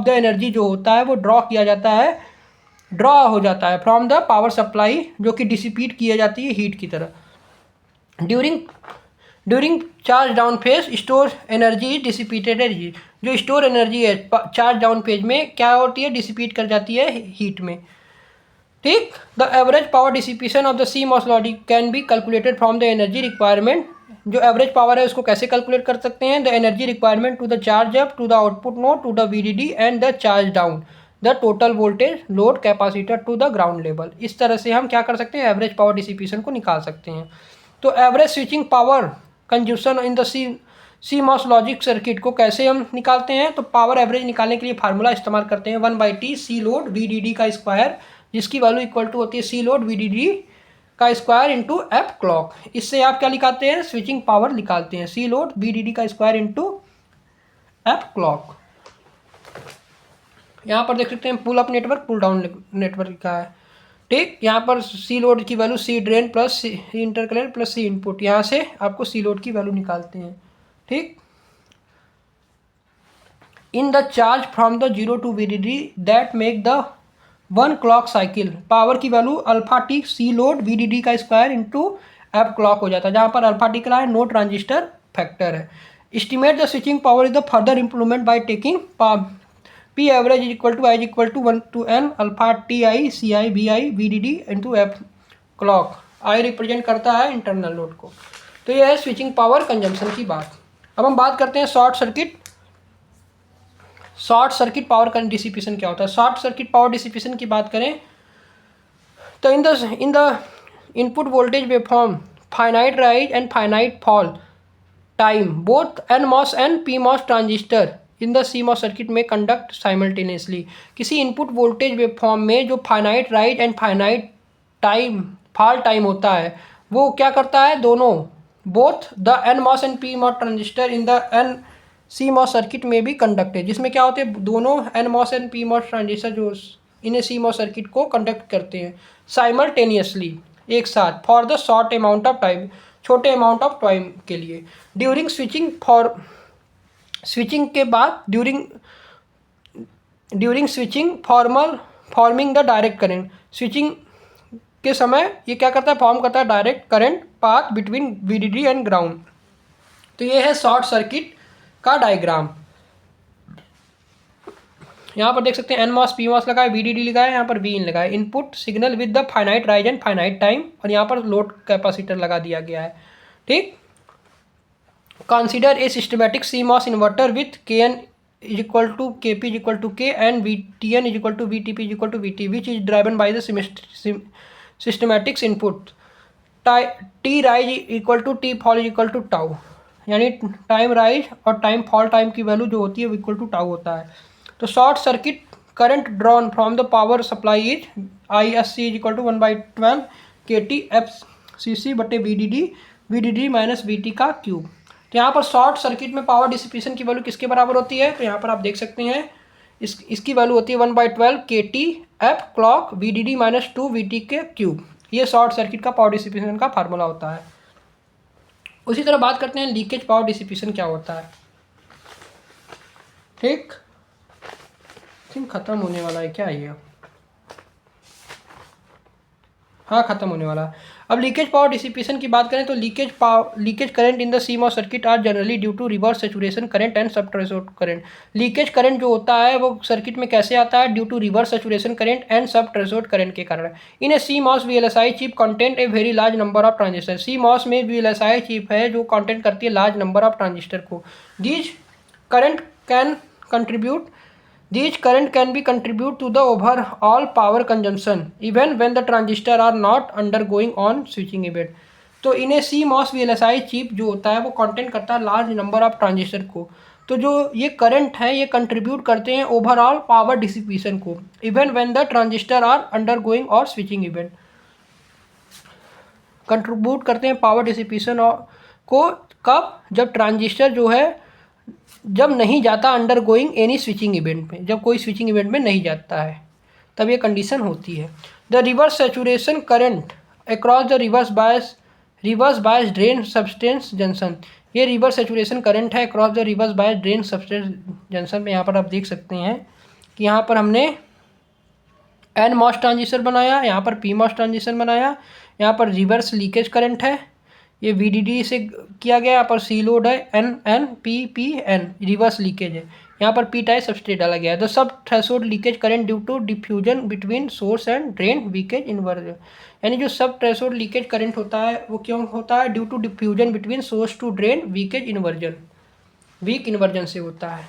द एनर्जी जो होता है वो ड्रॉ किया जाता है, ड्रॉ हो जाता है फ्रॉम द पावर सप्लाई, जो कि डिसिपीट किया जाती है हीट की तरह। During charge down phase store energy is dissipated energy. जो स्टोर एनर्जी है चार्ज डाउन फेज में क्या होती है, डिसिपीट कर जाती है हीट में। ठीक, the average power dissipation of the CMOS logic can be calculated from the energy requirement. जो एवरेज पावर है उसको कैसे कैलकुलेट कर सकते हैं, the energy requirement to the charge up to the output node to the VDD and the charge down the total voltage load capacitor to the ground level. इस तरह से हम क्या कर सकते हैं, एवरेज पावर डिसिपेशन को निकाल सकते हैं। तो average switching power consumption in the CMOS logic circuit को कैसे हम निकालते हैं, तो पावर एवरेज निकालने के लिए फार्मूला इस्तेमाल करते हैं 1/T C लोड VDD का स्क्वायर, जिसकी वैल्यू इक्वल टू होती है C लोड VDD का स्क्वायर इंटू F क्लॉक। इससे आप क्या निकालते हैं, स्विचिंग पावर निकालते हैं, C लोड VDD का स्क्वायर इंटू F क्लॉक। यहाँ पर देख सकते हैं pull up network pull down network का है। ठीक, यहाँ पर C लोड की value C drain plus C interconnect plus C input, यहाँ से आपको C लोड की वैल्यू निकालते हैं। ठीक, in the charge from the 0 to VDD that make the 1 clock cycle, power की value alpha T C load VDD का square into F clock हो जाता है, जहाँ पर अल्फा टी क्या है, नो ट्रांजिस्टर फैक्टर है। Estimate the switching power is the further improvement by taking P average is equal to I is equal to 1 to n alpha TI CI VI VDD into F clock। I represent करता है internal load को। तो यह है switching power consumption की बात। अब हम बात करते हैं शॉर्ट सर्किट पावर डिसिपेशन क्या होता है। शॉर्ट सर्किट पावर डिसिपेशन की बात करें तो in the input voltage waveform finite rise and finite fall time both NMOS and PMOS transistor in the CMOS circuit में कंडक्ट साइमल्टेनियसली। किसी इनपुट वोल्टेज वेवफॉर्म में जो finite rise and finite time fall time होता है वो क्या करता है, दोनों both the NMOS and PMOS transistor in the CMOS circuit में भी कंडक्ट है, जिसमें क्या होते हैं, दोनों NMOS एंड PMOS ट्रांजिस्टर जो इन्हें CMOS सर्किट को कंडक्ट करते हैं साइमल्टेनियसली एक साथ for the short amount of time, छोटे अमाउंट ऑफ टाइम के लिए। ड्यूरिंग स्विचिंग के बाद during switching forming the direct current, switching के समय ये क्या करता है, फॉर्म करता है direct current path between VDD and ground. तो ये है शॉर्ट सर्किट का डायग्राम। यहाँ पर देख सकते हैं NMOS PMOS लगा है, VDD लगा है, यहाँ पर Vin लगा है, input signal with the finite rise and finite time, और यहाँ पर लोड कैपेसिटर लगा दिया गया है। ठीक, consider a systematic CMOS inverter with Kn is equal to Kp is equal to K and Vtn is equal to Vtp is equal to Vt, which is driven by the systematics input. T rise equal to T fall is equal to tau, यानी time rise और time fall time की value जो होती है equal to tau होता है। तो short circuit current drawn from the power supply is ISC is equal to 1/12 KT FCC बटे VDD माइनस VT का क्यूब। तो यहाँ पर शॉर्ट सर्किट में पावर डिसिपेशन की वैल्यू किसके बराबर होती है? तो यहाँ पर आप देख सकते हैं इसकी वैल्यू होती है 1/12 KT F clock VDD minus 2 VT के क्यूब। ये शॉर्ट सर्किट का पावर डिसिपेशन का फार्मूला होता है। उसी तरह बात करते हैं लीकेज पावर डिसिपेशन क्या होता है। ठीक, खत्म होने वाला है क्या ये? हाँ, खत्म होने वाला है। अब लीकेज पावर डिसिपेशन की बात करें तो leakage current in the CMOS circuit are generally due to reverse saturation current and sub threshold current. Leakage current जो होता है वो सर्किट में कैसे आता है? Due to reverse saturation current and sub threshold current के कारण। In a CMOS VLSI chip content a very large number of transistor. CMOS में VLSI चिप है जो कंटेंट करती है लार्ज नंबर ऑफ ट्रांजिस्टर को। These current can be contribute to the overall power consumption even when the transistor are not undergoing on switching event। तो इन्हें CMOS VLSI chip जो होता है वो कंटेंट करता है लार्ज नंबर ऑफ ट्रांजिस्टर को। तो जो ये करंट है ये कंट्रीब्यूट करते हैं ओवरऑल पावर डिसिपेशन को even when the transistor are undergoing और स्विचिंग इवेंट। कंट्रीब्यूट करते हैं पावर डिसिपेशन को कब? जब ट्रांजिस्टर जो है जब नहीं जाता under going any switching event में, जब कोई स्विचिंग इवेंट में नहीं जाता है तब ये कंडीशन होती है। The reverse saturation current across the reverse bias drain substance junction. ये रिवर्स सैचुरेशन करंट है across the reverse bias drain substance junction में। यहाँ पर आप देख सकते हैं कि यहाँ पर हमने NMOS ट्रांजिस्टर बनाया, यहाँ पर PMOS ट्रांजिस्टर बनाया, यहाँ पर रिवर्स लीकेज करंट है, ये VDD से किया गया, यहाँ पर C लोड है, NPN रिवर्स लीकेज है, यहाँ पर P टाइप सबस्ट्रेट डाला गया है। The sub threshold leakage current due to diffusion between source and drain weakage inversion. यानी जो सब थ्रेशोल्ड लीकेज करंट होता है वो क्यों होता है? Due to diffusion between source to drain weakage inversion, weak inversion से होता है।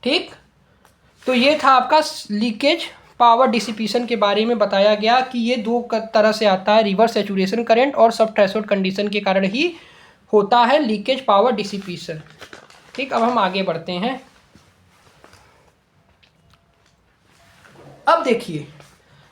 ठीक, तो ये था आपका लीकेज पावर डिसिपेशन के बारे में बताया गया कि ये दो तरह से आता है, रिवर्स सैचुरेशन करंट और सब थ्रेशोल्ड कंडीशन के कारण ही होता है लीकेज पावर डिसिपेशन। ठीक, अब हम आगे बढ़ते हैं। अब देखिए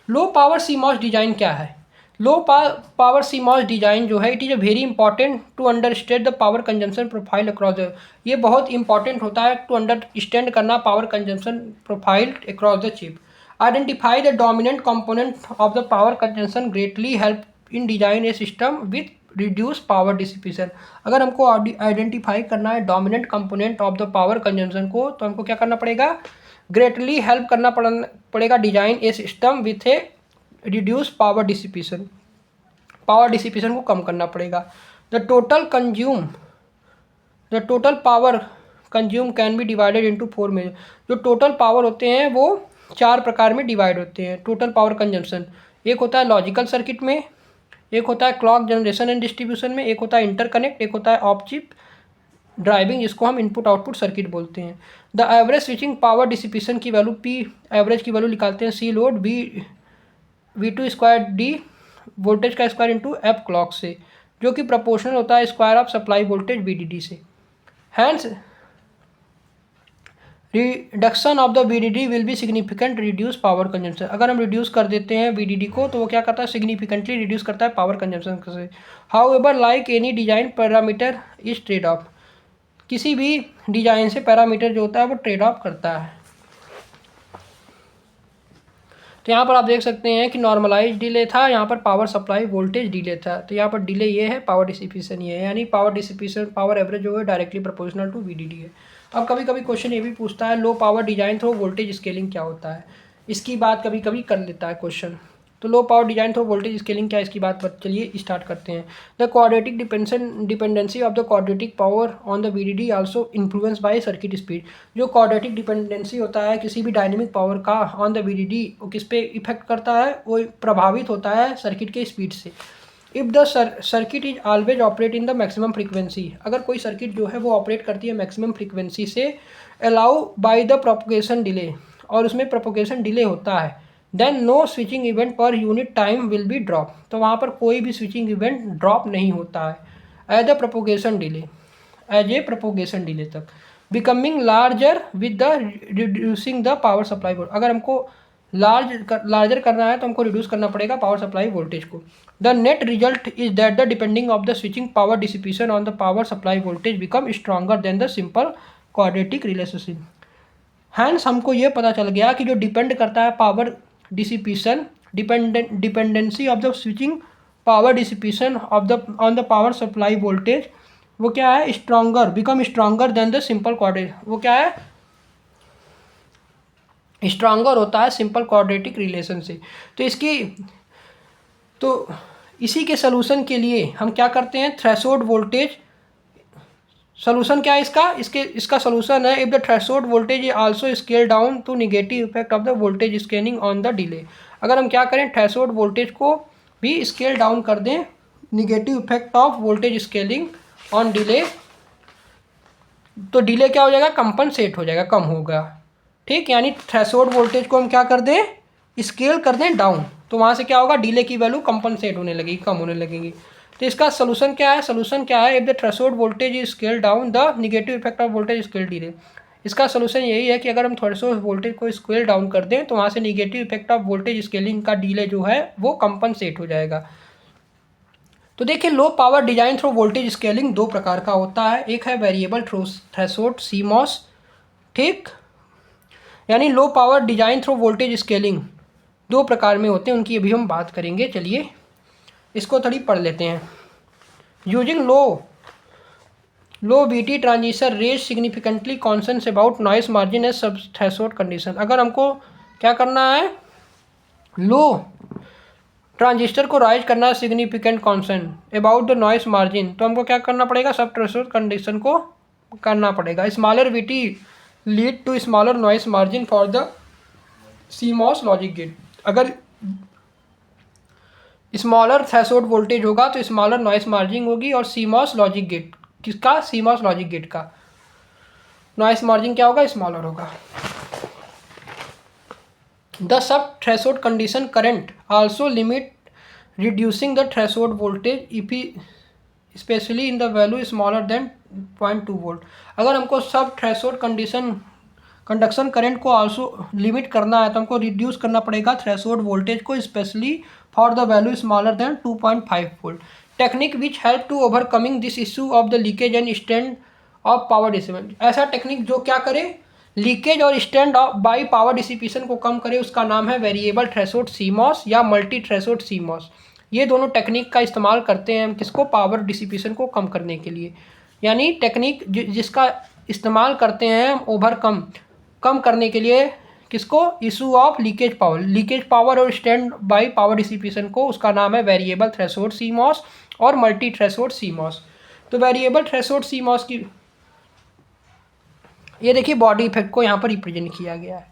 लो पावर CMOS डिजाइन क्या है। लो पावर CMOS डिजाइन जो है it is a very important to understand the power consumption profile across the. ये बहुत इंपॉर्टेंट होता है टू अंडरस्टैंड करना power consumption profile across the chip. Identify the dominant component of the power consumption greatly help in design a system with reduce power dissipation. अगर हमको identify करना है dominant component of the power consumption को तो हमको क्या करना पड़ेगा? ग्रेटली हेल्प करना पड़ेगा design a system with a reduce power dissipation. Power dissipation को कम करना पड़ेगा। The total power consume can be divided into 4 major. जो टोटल पावर होते हैं वो 4 प्रकार में डिवाइड होते हैं टोटल पावर कंजम्पशन। एक होता है लॉजिकल सर्किट में, एक होता है क्लॉक जनरेशन एंड डिस्ट्रीब्यूशन में, एक होता है इंटरकनेक्ट, एक होता है ऑफ चिप ड्राइविंग जिसको हम इनपुट आउटपुट सर्किट बोलते हैं। The average switching power dissipation की वैल्यू P एवरेज की वैल्यू निकालते हैं C load V2 square D voltage का स्क्वायर इंटू F क्लॉक से, जो कि प्रोपोर्शनल होता है square of supply voltage VDD से। Hence reduction of the VDD will be significant reduce power consumption. अगर हम रिड्यूस कर देते हैं VDD को तो वो क्या करता है? सिग्निफिकेंटली रिड्यूस करता है पावर कंजम्पशन से। How ever like any design parameter is trade off. किसी भी डिजाइन से पैरामीटर जो होता है वो ट्रेड ऑफ करता है। तो यहाँ पर आप देख सकते हैं कि नॉर्मलाइज डिले था, यहाँ पर पावर सप्लाई वोल्टेज डिले था। तो यहाँ पर डिले ये है, पावर डिसिपेशन ये है, यानी पावर डिसिपेशन पावर एवरेज जो है डायरेक्टली प्रोपोर्शनल टू VDD है। अब कभी कभी क्वेश्चन ये भी पूछता है low power design through voltage scaling क्या होता है। इसकी बात कभी कभी कर लेता है क्वेश्चन। तो लो power design through voltage scaling क्या है इसकी बात चलिए स्टार्ट करते हैं। The quadratic dependency of the quadratic power on the VDD also influence by circuit speed. जो क्वाड्रेटिक डिपेंडेंसी होता है किसी भी डायनेमिक पावर का ऑन द VDD वो किस पे इफेक्ट करता है, वो प्रभावित होता है सर्किट के स्पीड से। If the circuit is always operate in the maximum frequency, अगर कोई सर्किट जो है वो ऑपरेट करती है मैक्सिमम फ्रीक्वेंसी से, allow by the propagation delay, और उसमें प्रोपोगेशन डिले होता है, then no switching event per unit time will be drop, तो वहाँ पर कोई भी स्विचिंग इवेंट ड्रॉप नहीं होता है एज ए प्रोपोगेशन डिले तक, becoming larger with the reducing the power supply voltage. अगर हमको लार्जर करना है तो हमको रिड्यूस करना पड़ेगा पावर सप्लाई वोल्टेज को। The net result is that the depending of the switching power dissipation on the power supply voltage become stronger than the simple quadratic relationship. Hence हमको ये पता चल गया कि जो डिपेंड करता है power dissipation, dependency of the switching power dissipation of the on the power supply voltage, वो क्या है, stronger, become stronger than the simple quadratic, वो क्या है, स्ट्रॉन्गर होता है सिंपल क्वाड्रेटिक रिलेशन से। तो इसी के सलूशन के लिए हम क्या करते हैं, थ्रेशोल्ड वोल्टेज, सोल्यूशन क्या है इसका सोल्यूशन है, if the threshold voltage is also scale down to negative effect of the voltage scaling on the delay. अगर हम क्या करें, थ्रेशोल्ड वोल्टेज को भी स्केल डाउन कर दें, negative effect of voltage scaling on delay, तो डिले क्या हो जाएगा, कंपनसेट हो जाएगा, कम होगा। ठीक, यानी थ्रेशोल्ड वोल्टेज को हम क्या कर दें, स्केल कर दें डाउन, तो वहाँ से क्या होगा, डिले की वैल्यू कंपनसेट होने लगेगी, कम होने लगेगी। तो इसका सोल्यूशन क्या है, if the threshold voltage is scale down the negative effect of voltage scale delay. इसका सोल्यूशन यही है कि अगर हम थ्रेशोल्ड वोल्टेज को स्केल डाउन कर दें तो वहाँ से negative effect of voltage scaling का डिले जो है वो कंपनसेट हो जाएगा। तो देखिए, लो power design through voltage scaling दो प्रकार का होता है, एक है वेरिएबल थ्रेशोल्ड CMOS, ठीक, यानी low power design through voltage scaling दो प्रकार में होते हैं, उनकी अभी हम बात करेंगे। चलिए इसको थोड़ी पढ़ लेते हैं। Using low VT transistor raise significantly concerns about noise margin as sub threshold condition. अगर हमको क्या करना है, लो ट्रांजिस्टर को राइज करना है significant concern about the noise margin, तो हमको क्या करना पड़ेगा, सब थ्रेशोल्ड कंडीशन को करना पड़ेगा। Smaller VT lead to smaller noise margin for the CMOS logic gate. अगर स्मॉलर थ्रेशोल्ड वोल्टेज होगा तो स्मॉलर नॉइस मार्जिन होगी, और CMOS लॉजिक गेट, किसका, CMOS लॉजिक गेट का नॉइस मार्जिन क्या होगा, स्मॉलर होगा। The sub threshold condition current also limit reducing the threshold voltage if specially in the value smaller than 0.2 volt. अगर हमको sub threshold conduction current को also limit करना है तो हमको रिड्यूस करना पड़ेगा थ्रेशोल्ड वोल्टेज को, specially for the value smaller than 2.5 volt. Technique which help to overcoming this issue of the leakage and stand off power dissipation. ऐसा technique जो क्या करे, लीकेज और stand off by power dissipation को कम करे, उसका नाम है वेरिएबल थ्रेशोल्ड CMOS या मल्टी थ्रेशोल्ड CMOS। ये दोनों टेक्निक का इस्तेमाल करते हैं हम किसको, पावर डिसिपेशन को कम करने के लिए। यानी टेक्निक जिसका इस्तेमाल करते हैं हम कम करने के लिए किसको, इशू ऑफ लीकेज पावर और स्टैंड बाई पावर डिसिपेशन को, उसका नाम है वेरिएबल थ्रेशोल्ड CMOS और मल्टी थ्रेशोल्ड CMOS। तो वेरिएबल थ्रेशोल्ड CMOS की ये देखिए बॉडी इफेक्ट को यहाँ पर रिप्रेजेंट किया गया है।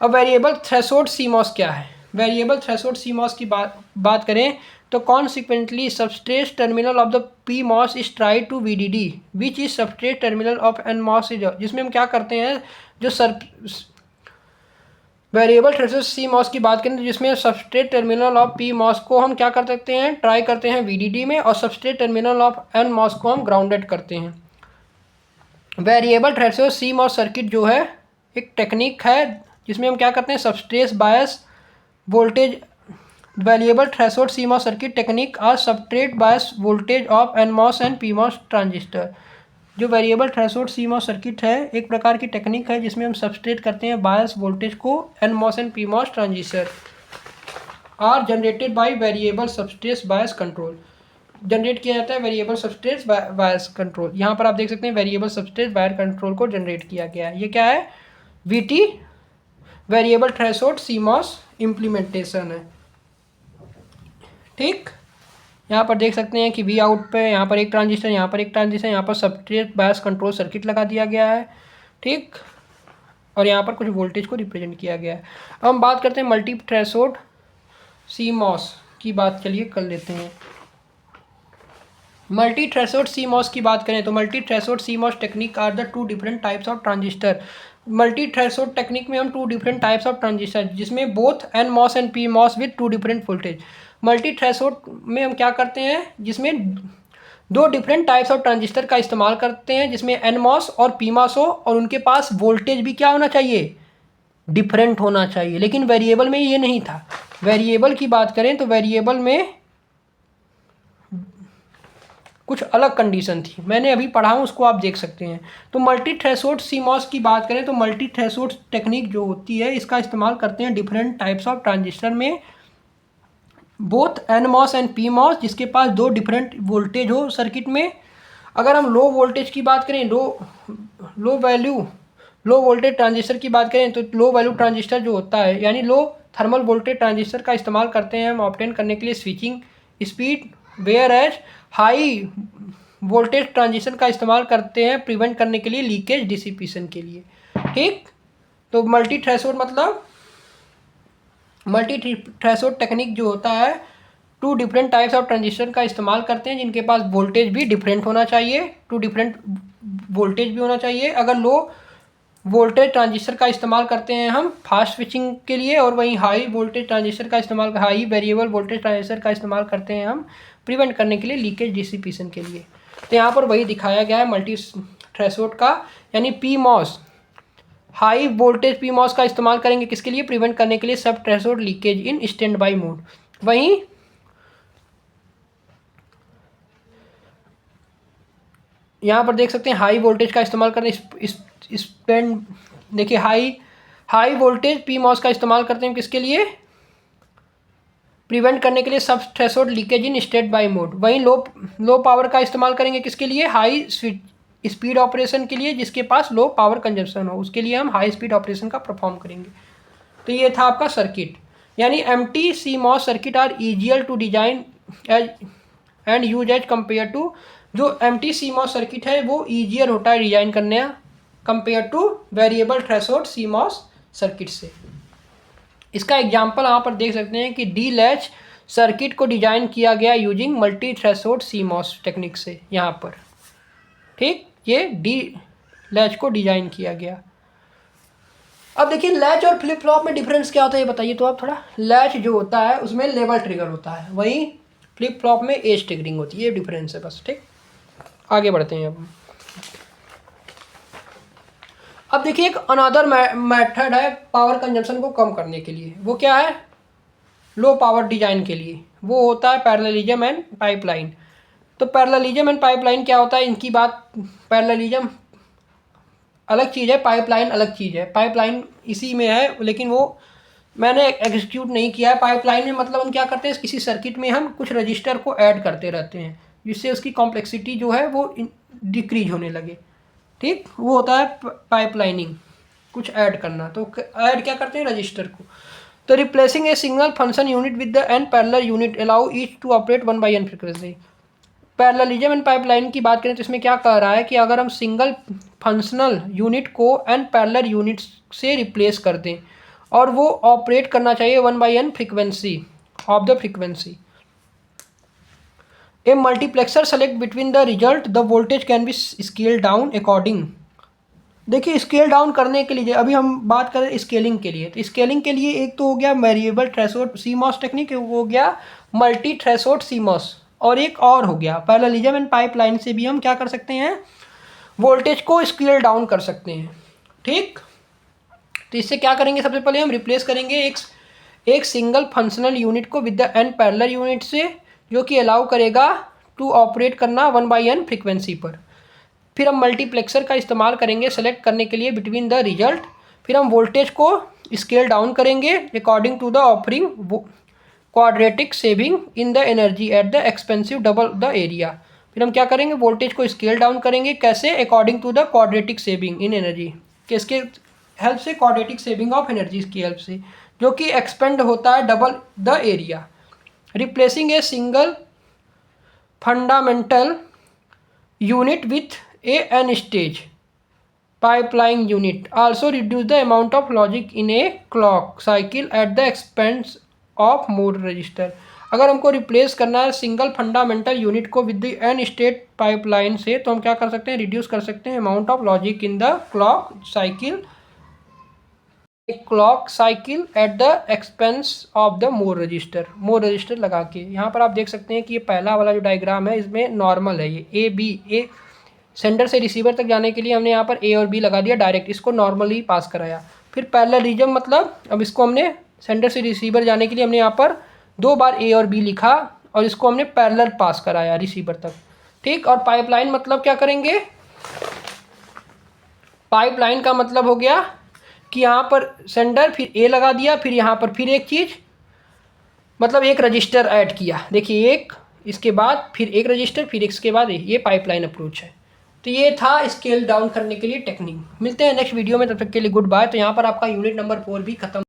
अब वेरिएबल थ्रेशोल्ड CMOS क्या है, वेरिएबल थ्रेशोल्ड CMOS की बात करें तो consequently substrate terminal of the PMOS is tied to VDD which is substrate terminal of NMOS is, जिसमें हम क्या करते हैं, जो वेरिएबल थ्रेशोल्ड CMOS की बात करें तो जिसमें सबस्ट्रेट टर्मिनल ऑफ PMOS को हम क्या कर सकते हैं, ट्राई करते हैं VDD में, और सबस्ट्रेट टर्मिनल ऑफ NMOS को हम ग्राउंडेड करते हैं। वेरिएबल थ्रेशोल्ड CMOS सर्किट जो है एक टेक्निक है जिसमें हम क्या करते हैं, substrate bias voltage, variable threshold CMOS circuit technique are substrate bias voltage of NMOS and PMOS transistor. जो वेरिएबल थ्रेशोल्ड CMOS सर्किट है एक प्रकार की टेक्निक है जिसमें हम सबस्ट्रेट करते हैं बायस वोल्टेज को NMOS and PMOS transistor are generated by variable substrate bias control. Generate किया जाता है वेरिएबल सबस्ट्रेट बायस कंट्रोल। यहाँ पर आप देख सकते हैं वेरिएबल सबस्ट्रेट बायस कंट्रोल को जनरेट किया गया है। ये क्या है, VT variable threshold CMOS implementation है। ठीक, यहाँ पर देख सकते हैं कि वी आउट पे यहाँ पर एक ट्रांजिस्टर, यहाँ पर एक ट्रांजिस्टर, यहाँ पर सब्सट्रेट बायस कंट्रोल सर्किट लगा दिया गया है। ठीक, और यहाँ पर कुछ वोल्टेज को रिप्रेजेंट किया गया है। अब हम बात करते हैं मल्टी थ्रेशोल्ड सीमॉस की बात, चलिए कर लेते हैं। मल्टी थ्रेशोल्ड सीमॉस की बात करें तो multi threshold CMOS technique are the two different types of transistor. Multi threshold technique में हम two different types of transistor, जिसमें both NMOS and PMOS with two different voltage. Multi threshold में हम क्या करते हैं, जिसमें दो डिफरेंट टाइप्स ऑफ ट्रांजिस्टर का इस्तेमाल करते हैं, जिसमें एन मॉस और पी मॉस हो, और उनके पास वोल्टेज भी क्या होना चाहिए, डिफरेंट होना चाहिए। लेकिन वेरिएबल में ये नहीं था। वेरिएबल की बात करें तो वेरिएबल में कुछ अलग कंडीशन थी, मैंने अभी पढ़ा हूँ, उसको आप देख सकते हैं। तो मल्टी थ्रेशोल्ड सीमॉस की बात करें तो मल्टी थ्रेशोल्ड टेक्निक जो होती है, इसका इस्तेमाल करते हैं डिफरेंट टाइप्स ऑफ ट्रांजिस्टर में, both NMOS and PMOS, जिसके पास दो डिफरेंट वोल्टेज हो सर्किट में। अगर हम लो वोल्टेज की बात करें, लो वोल्टेज ट्रांजिस्टर की बात करें तो लो वैल्यू ट्रांजिस्टर जो होता है, यानी लो थर्मल वोल्टेज ट्रांजिस्टर का इस्तेमाल करते हैं हम ऑब्टेन करने के लिए switching speed, whereas high voltage transistor का इस्तेमाल करते हैं प्रिवेंट करने के लिए लीकेज डिसिपेशन के लिए। ठीक, तो मल्टी थ्रेशोल्ड मतलब मल्टी थ्रेशोल्ड टेक्निक जो होता है, two different types of transistor का इस्तेमाल करते हैं जिनके पास वोल्टेज भी डिफरेंट होना चाहिए, टू डिफरेंट वोल्टेज भी होना चाहिए। अगर लो वोल्टेज ट्रांजिस्टर का इस्तेमाल करते हैं हम फास्ट स्विचिंग के लिए, और वहीं हाई वोल्टेज ट्रांजिस्टर का इस्तेमाल, हाई वेरिएबल वोल्टेज ट्रांजिस्टर का इस्तेमाल करते हैं हम प्रिवेंट करने के लिए लीकेज डिसिपेशन के लिए। तो यहाँ पर वही दिखाया गया है मल्टी थ्रेशोल्ड का, यानी P MOS, high voltage P MOS का इस्तेमाल करेंगे किसके लिए, प्रिवेंट करने के लिए सब threshold leakage in stand by mode. वहीं यहाँ पर देख सकते हैं हाई वोल्टेज का इस्तेमाल करने स्पेंड, देखिए हाई वोल्टेज पी मॉस का इस्तेमाल करते हैं किसके लिए, प्रिवेंट करने के लिए सब threshold leakage in state by mode. वहीं लो पावर का इस्तेमाल करेंगे किसके लिए, हाई स्पीड ऑपरेशन के लिए, जिसके पास लो पावर कंजप्शन हो, उसके लिए हम हाई स्पीड ऑपरेशन का परफॉर्म करेंगे। तो ये था आपका सर्किट, यानी MT CMOS circuit are easier to design as and use as compare to, जो एम्प्टी सीमॉस सर्किट है वो ईजियर होता है डिजाइन करने compare to variable threshold CMOS circuit से। इसका एग्जाम्पल यहाँ पर देख सकते हैं कि डी लैच सर्किट को डिजाइन किया गया using multi threshold CMOS technique से यहाँ पर। ठीक, ये डी लैच को डिजाइन किया गया। अब देखिए लैच और फ्लिप फ्लॉप में डिफरेंस क्या होता है ये बताइए तो आप थोड़ा। लैच जो होता है उसमें लेवल ट्रिगर होता है, वहीं फ्लिप फ्लॉप में एज ट्रिगरिंग होती है, ये डिफरेंस है बस। ठीक, आगे बढ़ते हैं अब देखिए एक अनदर मेथड है पावर कंजम्पशन को कम करने के लिए, वो क्या है, लो पावर डिजाइन के लिए, वो होता है पैरेललिज्म एंड पाइपलाइन। तो पैरेललिज्म एंड पाइपलाइन क्या होता है, इनकी बात, पैरेललिज्म अलग चीज़ है, पाइपलाइन अलग चीज़ है। पाइपलाइन इसी में है लेकिन वो मैंने एग्जीक्यूट नहीं किया है। पाइपलाइन में मतलब हम क्या करते हैं, किसी सर्किट में हम कुछ रजिस्टर को ऐड करते रहते हैं जिससे उसकी कॉम्प्लेक्सिटी जो है वो डिक्रीज होने लगे। ठीक, वो होता है पाइपलाइनिंग, कुछ ऐड करना। तो ऐड क्या करते हैं, रजिस्टर को। तो replacing a single function unit with the N parallel unit allow each to operate 1/n frequency. Parallelism and pipeline की बात करें तो इसमें क्या कह रहा है कि अगर हम सिंगल फंक्शनल यूनिट को एन पैरेलल यूनिट से रिप्लेस कर दें और वो ऑपरेट करना चाहिए 1/n frequency of the frequency, A multiplexer select between the result, the voltage can be scale down according. देखिए स्केल डाउन करने के लिए अभी हम बात करें स्केलिंग के लिए, तो स्केलिंग के लिए एक तो हो गया वेरिएबल थ्रेशोल्ड सीमॉस टेक्निक, वो हो गया मल्टी थ्रेशोल्ड सीमॉस, और एक और हो गया पैरेललिज्म एंड पाइपलाइन से भी हम क्या कर सकते हैं, वोल्टेज को स्केल डाउन कर सकते हैं। ठीक, तो इससे क्या करेंगे, सबसे पहले हम रिप्लेस करेंगे एक सिंगल फंक्शनल यूनिट को with the N parallel unit से, जो कि अलाउ करेगा टू ऑपरेट करना 1/n फ्रीक्वेंसी पर। फिर हम मल्टीप्लेक्सर का इस्तेमाल करेंगे सेलेक्ट करने के लिए बिटवीन द रिजल्ट। फिर हम वोल्टेज को स्केल डाउन करेंगे according to the offering quadratic saving in the energy at the expensive double the area. फिर हम क्या करेंगे, वोल्टेज को स्केल डाउन करेंगे कैसे, according to the quadratic saving in energy, किसके हेल्प से, क्वाड्रेटिक सेविंग ऑफ एनर्जी की हेल्प से, जो कि एक्सपेंड होता है double the area. Replacing a single fundamental unit with a n stage pipeline unit also reduce the amount of logic in a clock cycle at the expense of more register। अगर हमको replace करना है single fundamental unit को with the N state pipeline से, तो हम क्या कर सकते हैं, रिड्यूस कर सकते हैं amount of logic in the clock cycle at the expense of the more register लगा के। यहाँ पर आप देख सकते हैं कि ये पहला वाला जो डायग्राम है इसमें नॉर्मल है, ये ए सेंडर से रिसीवर तक जाने के लिए हमने यहाँ पर ए और बी लगा दिया डायरेक्ट, इसको नॉर्मली पास कराया। फिर पैरेललिज्म मतलब अब इसको हमने सेंडर से रिसीवर जाने के लिए हमने यहाँ पर 2 बार ए और बी लिखा और इसको हमने पैरेलल पास कराया रिसीवर तक, ठीक। और पाइपलाइन मतलब क्या करेंगे, पाइपलाइन का मतलब हो गया कि यहाँ पर सेंडर फिर ए लगा दिया, फिर यहाँ पर फिर एक चीज़ मतलब एक रजिस्टर ऐड किया, देखिए एक इसके बाद फिर एक रजिस्टर फिर इसके बाद ये पाइपलाइन अप्रोच है। तो ये था स्केल डाउन करने के लिए टेक्निक। मिलते हैं नेक्स्ट वीडियो में, तब तक के लिए गुड बाय। तो यहाँ पर आपका यूनिट नंबर 4 भी खत्म।